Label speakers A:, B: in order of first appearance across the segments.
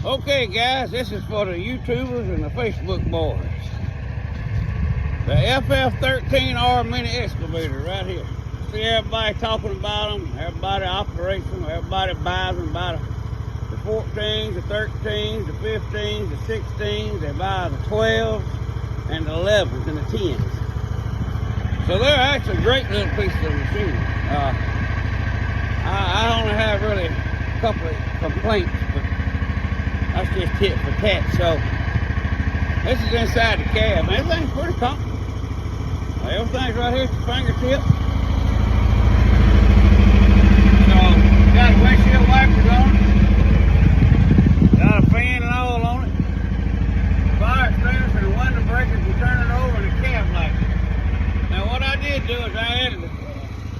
A: Okay, guys, this is for the YouTubers and the Facebook boys. The FF13R mini excavator right here. See everybody talking about them, everybody operates them, everybody buys them by the 14s, the 13s, the 15s, the 16s, they buy the 12s and the 11s and the 10s. So they're actually great little pieces of machine. I only have really a couple of complaints, but that's just tit for tat. So this is inside the cab. Everything's pretty comfortable. Everything's right here at your fingertip. So got windshield wipers on it. Got a fan and all on it. Fire extinguisher and the window breakers. You turn it over and the cab lights. Now what I did do is I added a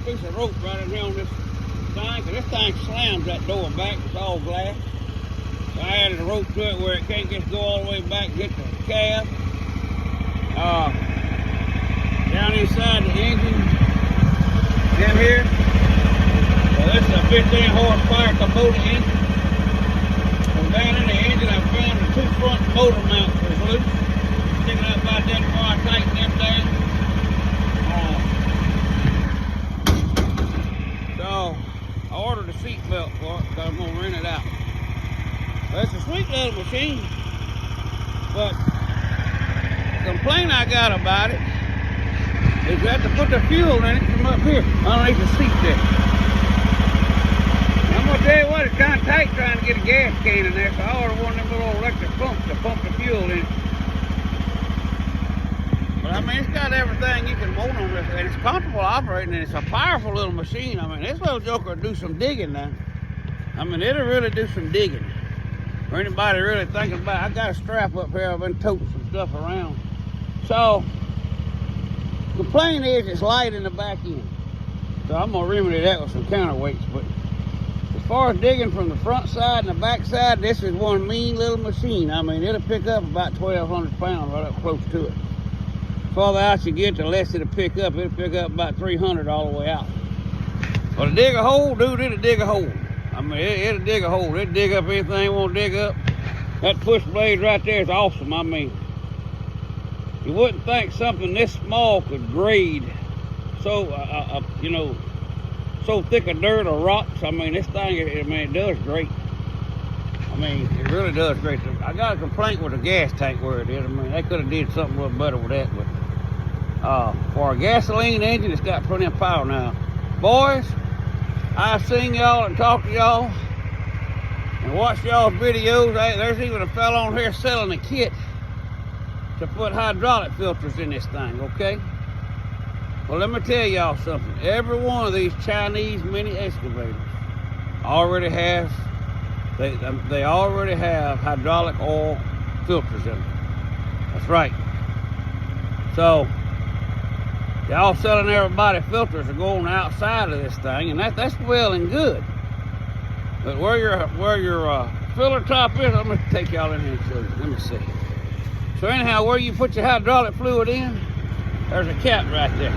A: piece of rope right in here on this thing, because this thing slams that door back. It's all glass. So I added a rope to it where it can't just go all the way back and get the cab. Down inside the engine in here. So this is a 15 horsepower Kubota engine. And down in the engine I found the two front motor mounts was loose. Sticking up about that before I tightened them down. So I ordered a seat belt for it because I'm going to rent it out. Well, it's a sweet little machine, but the complaint I got about it is you have to put the fuel in it from up here underneath the seat there. And I'm going to tell you what, it's kind of tight trying to get a gas can in there, so I ordered one of them little electric pumps to pump the fuel in it. But I mean, it's got everything you can want on this, and it's comfortable operating, and it's a powerful little machine. I mean, this little joker will do some digging now. I mean, it'll really do some digging. For anybody really thinking about it, I got a strap up here. I've been toting some stuff around. So, complaint is it's light in the back end. So I'm gonna remedy that with some counterweights. But as far as digging from the front side and the back side, this is one mean little machine. I mean, it'll pick up about 1,200 pounds right up close to it. The farther out you get, the less it'll pick up. It'll pick up about 300 all the way out. But to dig a hole, dude, it'll dig a hole. I mean, it'll dig a hole. It'll dig up anything it won't dig up. That push blade right there is awesome. I mean, you wouldn't think something this small could grade so, you know, so thick of dirt or rocks. I mean, this thing, it does great. I mean, it really does great. I got a complaint with the gas tank where it is. I mean, they could have did something a little better with that. But for a gasoline engine, it's got plenty of power now. Boys, I've seen y'all and talked to y'all and watched y'all's videos. There's even a fella on here selling a kit to put hydraulic filters in this thing, okay? Well, let me tell y'all something. Every one of these Chinese mini excavators already has, they already have hydraulic oil filters in them. That's right. So, y'all selling everybody filters to go on the outside of this thing, and that's well and good. But where your filler top is, I'm gonna take y'all in here and show you. Let me see. So anyhow, where you put your hydraulic fluid in, there's a cap right there.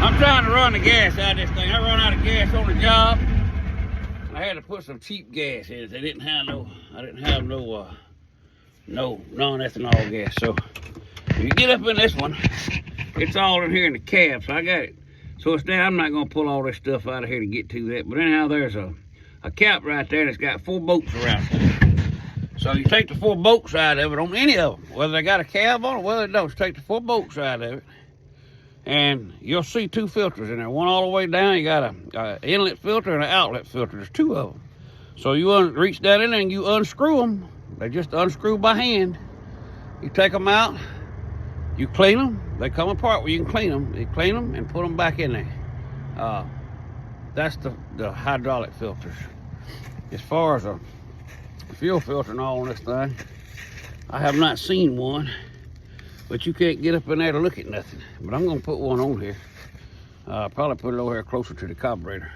A: I'm trying to run the gas out of this thing. I run out of gas on the job. I had to put some cheap gas in it. They didn't have no non-ethanol gas. So if you get up in this one, it's all in here in the cab, so I got it. So it's down. I'm not gonna pull all this stuff out of here to get to that. But anyhow, there's a cap right there that's got 4 bolts around it. So you take the 4 bolts out of it on any of them, whether they got a cab on it, whether they don't. Just take the 4 bolts out of it, and you'll see 2 filters in there. One all the way down. You got a inlet filter and an outlet filter. There's 2 of them. So you reach down in there and you unscrew them. They just unscrew by hand. You take them out. You clean them. They come apart where you can clean them. You clean them and put them back in there. That's the hydraulic filters. As far as a fuel filter and all on this thing, I have not seen one, but you can't get up in there to look at nothing. But I'm gonna put one on here. Probably put it over here closer to the carburetor.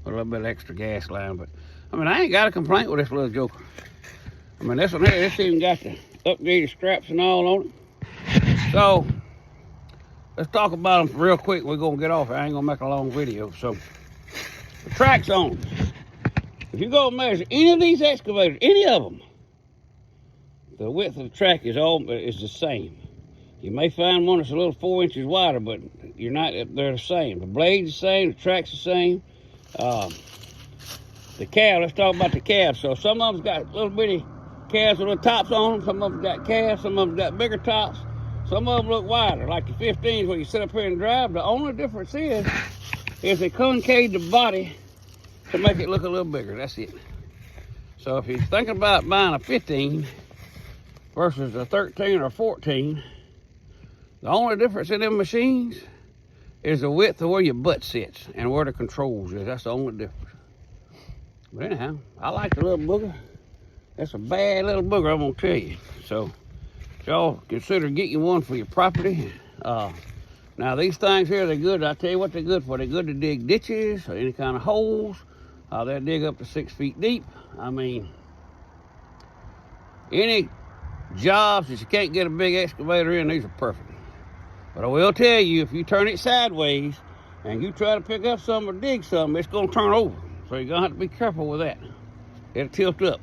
A: Put a little bit of extra gas line, but I mean, I ain't got a complaint with this little joker. I mean, this one here, this even got the upgraded straps and all on it. So, let's talk about them real quick. We're gonna get off. I ain't gonna make a long video. So, the track's on. If you go measure any of these excavators, any of them, the width of the track is the same. You may find one that's a little 4 inches wider, but they're the same. The blade's the same, the track's the same. The cab, let's talk about the cab. So some of them's got little bitty cabs with little tops on them. Some of them got cabs, some of them got bigger tops. Some of them look wider, like the 15s where you sit up here and drive. The only difference is they concave the body to make it look a little bigger. That's it. So if you're thinking about buying a 15 versus a 13 or 14, the only difference in them machines is the width of where your butt sits and where the controls is. That's the only difference. But anyhow, I like the little booger. That's a bad little booger, I'm gonna tell you. So y'all consider getting one for your property. Now these things here, they're good. I tell you what they're good for. They're good to dig ditches or any kind of holes. They'll dig up to 6 feet deep. I mean, any jobs that you can't get a big excavator in, these are perfect. But I will tell you, if you turn it sideways and you try to pick up something or dig something, it's gonna turn over. So you're gonna have to be careful with that. It'll tilt up.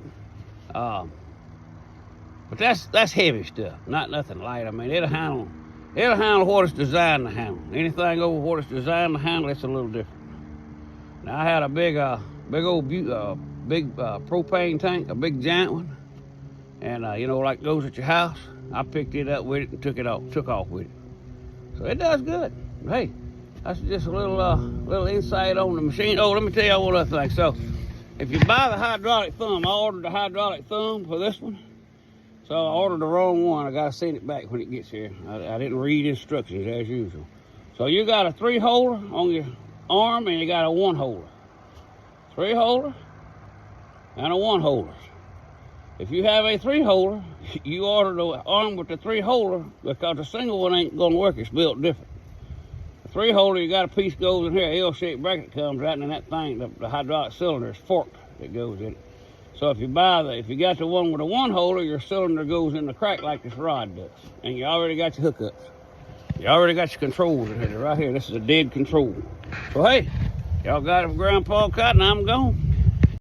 A: But that's heavy stuff, not nothing light. I mean, it'll handle what it's designed to handle. Anything over what it's designed to handle, it's a little different. Now I had a big propane tank, a big giant one, and you know, like goes at your house. I picked it up with it and took off with it. So it does good. Hey, that's just a little insight on the machine. Oh, let me tell you one other thing. So if you buy the hydraulic thumb, I ordered the hydraulic thumb for this one. So I ordered the wrong one. I gotta send it back when it gets here. I didn't read instructions as usual. So you got a 3-holder on your arm and you got a 1-holder. 3-holder and a 1-holder. If you have a 3-holder, you order the arm with the 3-holder because the single one ain't gonna work. It's built different. The 3-holder, you got a piece goes in here, L-shaped bracket comes right in that thing. The hydraulic cylinder is forked that goes in it. So if you got the one with a 1-holder, your cylinder goes in the crack like this rod does, and you already got your hookups. You already got your controls in here. Right here, this is a dead control. So hey, y'all got it from Grandpa Cotton. I'm gone.